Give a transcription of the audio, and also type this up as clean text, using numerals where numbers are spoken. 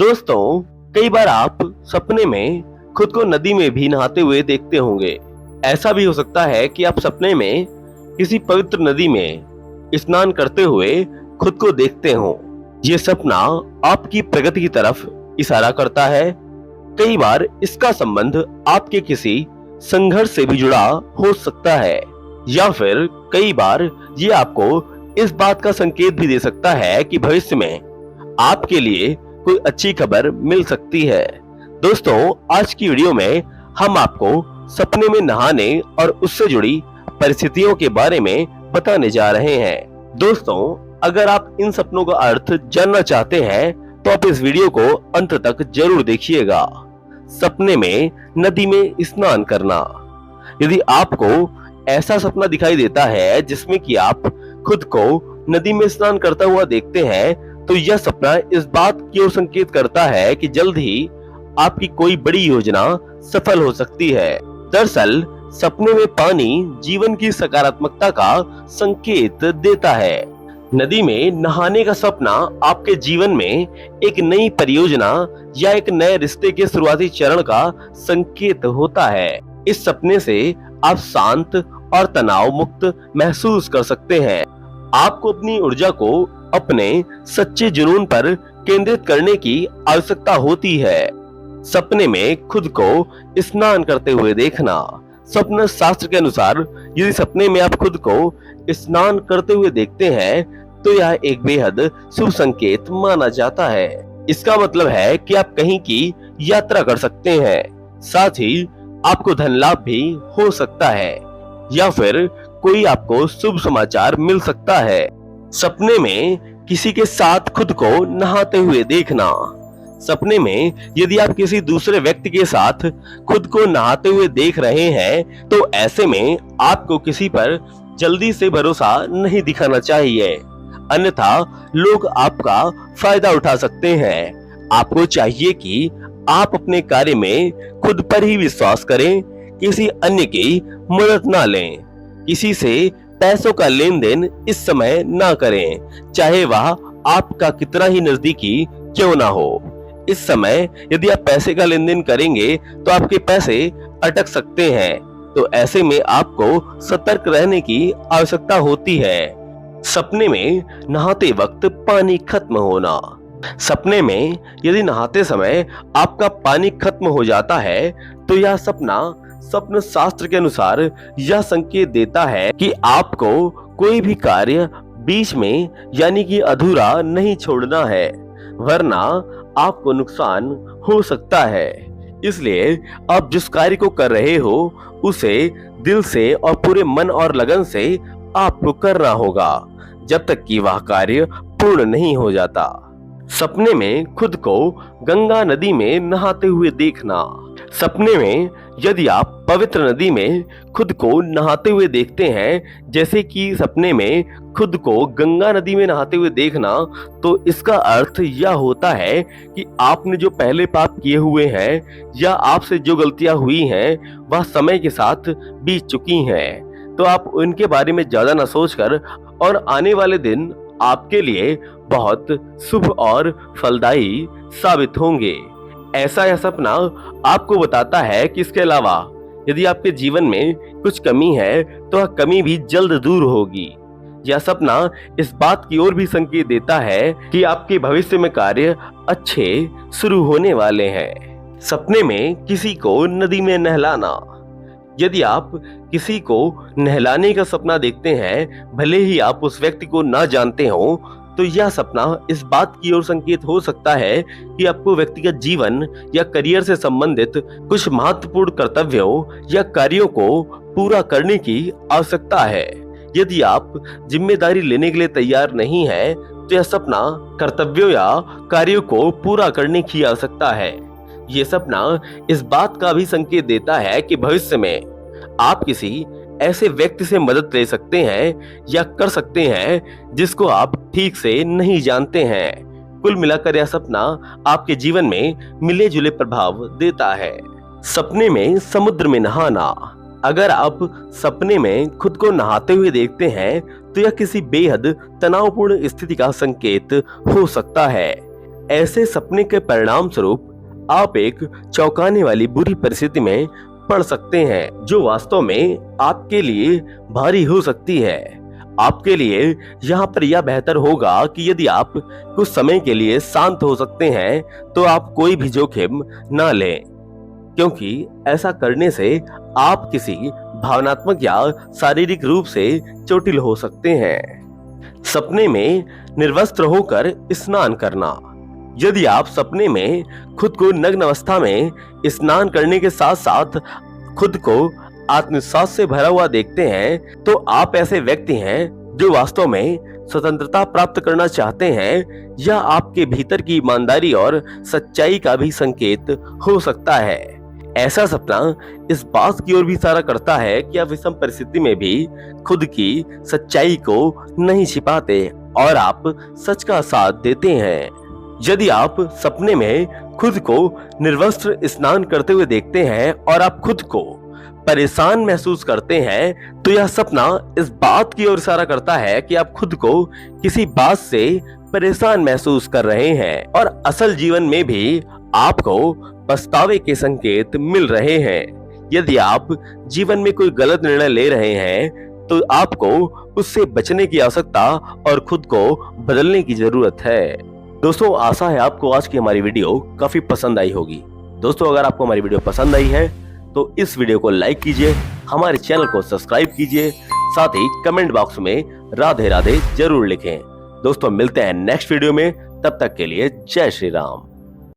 दोस्तों, कई बार आप सपने में खुद को नदी में भी नहाते हुए देखते होंगे। ऐसा भी हो सकता है कि आप सपने में किसी पवित्र नदी में स्नान करते हुए खुद को देखते हो। ये सपना आपकी प्रगति की तरफ इशारा करता है। कई बार इसका संबंध आपके किसी संघर्ष से भी जुड़ा हो सकता है, या फिर कई बार ये आपको इस बात का संकेत भी दे सकता है कि भविष्य में आपके लिए कोई अच्छी खबर मिल सकती है। दोस्तों, आज की वीडियो में हम आपको सपने में नहाने और उससे जुड़ी परिस्थितियों के बारे में बताने जा रहे हैं। दोस्तों, अगर आप इन सपनों का अर्थ जानना चाहते हैं तो आप इस वीडियो को अंत तक जरूर देखिएगा। सपने में नदी में स्नान करना। यदि आपको ऐसा सपना दिखाई देता है जिसमें कि आप खुद को नदी में स्नान करता हुआ देखते हैं, तो यह सपना इस बात की ओर संकेत करता है कि जल्द ही आपकी कोई बड़ी योजना सफल हो सकती है। दरअसल सपने में पानी जीवन की सकारात्मकता का संकेत देता है। नदी में नहाने का सपना आपके जीवन में एक नई परियोजना या एक नए रिश्ते के शुरुआती चरण का संकेत होता है। इस सपने से आप शांत और तनाव मुक्त महसूस कर सकते हैं। आपको अपनी ऊर्जा को अपने सच्चे जुनून पर केंद्रित करने की आवश्यकता होती है। सपने में खुद को स्नान करते हुए देखना। स्वप्न शास्त्र के अनुसार यदि सपने में आप खुद को स्नान करते हुए देखते हैं तो यह एक बेहद शुभ संकेत माना जाता है। इसका मतलब है कि आप कहीं की यात्रा कर सकते हैं, साथ ही आपको धन लाभ भी हो सकता है या फिर कोई आपको शुभ समाचार मिल सकता है। सपने में किसी के साथ खुद को नहाते हुए देखना। सपने में यदि आप किसी दूसरे व्यक्ति के साथ खुद को नहाते हुए देख रहे हैं तो ऐसे में आपको किसी पर जल्दी से भरोसा नहीं दिखाना चाहिए, अन्यथा लोग आपका फायदा उठा सकते हैं। आपको चाहिए कि आप अपने कार्य में खुद पर ही विश्वास करें, किसी अन्य की मदद ना लें। किसी से पैसों का लेन देन इस समय ना करें, चाहे वह आपका कितना ही नजदीकी क्यों ना हो। इस समय यदि आप पैसे का लेन देन करेंगे तो आपके पैसे अटक सकते हैं, तो ऐसे में आपको सतर्क रहने की आवश्यकता होती है। सपने में नहाते वक्त पानी खत्म होना। सपने में यदि नहाते समय आपका पानी खत्म हो जाता है तो यह सपना स्वप्न शास्त्र के अनुसार यह संकेत देता है कि आपको कोई भी कार्य बीच में यानी कि अधूरा नहीं छोड़ना है, वरना आपको नुकसान हो सकता है। इसलिए आप जिस कार्य को कर रहे हो उसे दिल से और पूरे मन और लगन से आपको करना होगा, जब तक कि वह कार्य पूर्ण नहीं हो जाता। सपने में खुद को गंगा नदी में नहाते हुए देखना। सपने में यदि आप पवित्र नदी में खुद को नहाते हुए देखते हैं, जैसे कि सपने में खुद को गंगा नदी में नहाते हुए देखना, तो इसका अर्थ यह होता है कि आपने जो पहले पाप किए हुए हैं या आपसे जो गलतियां हुई हैं वह समय के साथ बीत चुकी हैं, तो आप उनके बारे में ज्यादा न सोचकर और आने वाले दिन आपके लिए बहुत शुभ और फलदायी साबित होंगे। ऐसा यह सपना आपको बताता है कि इसके अलावा यदि आपके जीवन में कुछ कमी है तो वह कमी भी जल्द दूर होगी। यह सपना इस बात की ओर भी संकेत देता है कि आपके भविष्य में कार्य अच्छे शुरू होने वाले हैं। सपने में किसी को नदी में नहलाना। यदि आप किसी को नहलाने का सपना देखते हैं, भले ही आप उस व्यक्ति को ना जानते हो, तो यह सपना इस बात की ओर संकेत हो सकता है कि आपको व्यक्तिगत जीवन या करियर से संबंधित कुछ महत्वपूर्ण कर्तव्यों या कार्यों को पूरा करने की आवश्यकता है। यदि आप जिम्मेदारी लेने के लिए तैयार नहीं हैं, तो यह सपना कर्तव्यों या कार्यों को पूरा करने की आवश्यकता है। यह सपना इस बात का भी संकेत देता है कि भविष्य में आप किसी ऐसे व्यक्ति से मदद ले सकते हैं या कर सकते हैं जिसको आप ठीक से नहीं जानते हैं। कुल मिलाकर यह सपना आपके जीवन में मिले जुले प्रभाव देता है। सपने में समुद्र में नहाना। अगर आप सपने में खुद को नहाते हुए देखते हैं तो यह किसी बेहद तनावपूर्ण स्थिति का संकेत हो सकता है। ऐसे सपने के परिणाम स्वरूप आप एक चौंकाने वाली बुरी परिस्थिति में पड़ सकते हैं, जो वास्तव में आपके लिए भारी हो सकती है। आपके लिए यहाँ पर यह बेहतर होगा कि यदि आप कुछ समय के लिए शांत हो सकते हैं तो आप कोई भी जोखिम न लें, क्योंकि ऐसा करने से आप किसी भावनात्मक या शारीरिक रूप से चोटिल हो सकते हैं। सपने में निर्वस्त्र होकर स्नान करना। यदि आप सपने में खुद को नग्न अवस्था में स्नान करने के साथ साथ खुद को आत्मविश्वास से भरा हुआ देखते हैं तो आप ऐसे व्यक्ति हैं जो वास्तव में स्वतंत्रता प्राप्त करना चाहते हैं। यह आपके भीतर की ईमानदारी और सच्चाई का भी संकेत हो सकता है। ऐसा सपना इस बात की ओर भी इशारा करता है कि आप विषम परिस्थिति में भी खुद की सच्चाई को नहीं छिपाते और आप सच का साथ देते हैं। यदि आप सपने में खुद को निर्वस्त्र स्नान करते हुए देखते हैं और आप खुद को परेशान महसूस करते हैं तो यह सपना इस बात की ओर इशारा करता है कि आप खुद को किसी बात से परेशान महसूस कर रहे हैं और असल जीवन में भी आपको पछतावे के संकेत मिल रहे हैं। यदि आप जीवन में कोई गलत निर्णय ले रहे हैं तो आपको उससे बचने की आवश्यकता और खुद को बदलने की जरूरत है। दोस्तों, आशा है आपको आज की हमारी वीडियो काफी पसंद आई होगी। दोस्तों, अगर आपको हमारी वीडियो पसंद आई है तो इस वीडियो को लाइक कीजिए, हमारे चैनल को सब्सक्राइब कीजिए, साथ ही कमेंट बॉक्स में राधे राधे जरूर लिखें। दोस्तों, मिलते हैं नेक्स्ट वीडियो में, तब तक के लिए जय श्री राम।